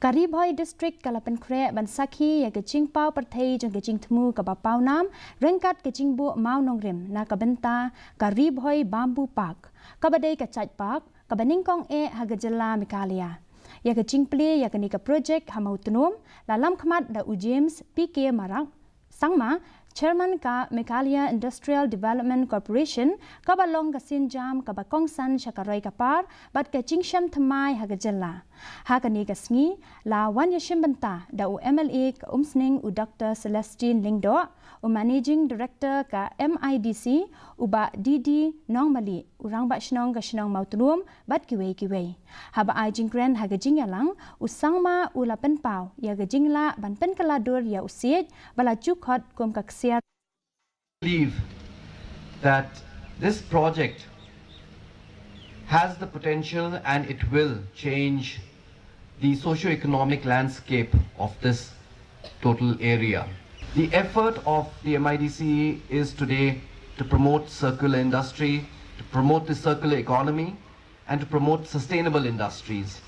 Kari Bhoi district kalapan kre ban sakhi ya kecing pau perthei jong kecing temu ka bapau nam rengkat kecing bu mau nongrim na kabenta Kari Bhoi bamboo park kabadai ka chait park ka Nyngkong hagajela Meghalaya ya kecing ple ya kani ka project hamautonom lalam khmat da u James PK Marak sangma Chairman ka Meghalaya Industrial Development Corporation ka balong ka sinjam ka bakongsan syakarai kapar bat ka chingsham thamai hagajela ha kani ka sngi la wan yashim banta da u MLA ka umsning u Dr. Celestine Lingdo u Managing Director ka MIDC u ba DD Nongmali urang ba shnong ka shnong mautunum bat kiwei ha ba ai jingren hagajing yalang u sangma u lapen pau ya gajingla banpen kaladur ya usiej bala chukhot kom ka I believe that this project has the potential and it will change the socio-economic landscape of this total area. The effort of the MIDC is today to promote circular industry, to promote the circular economy, and to promote sustainable industries.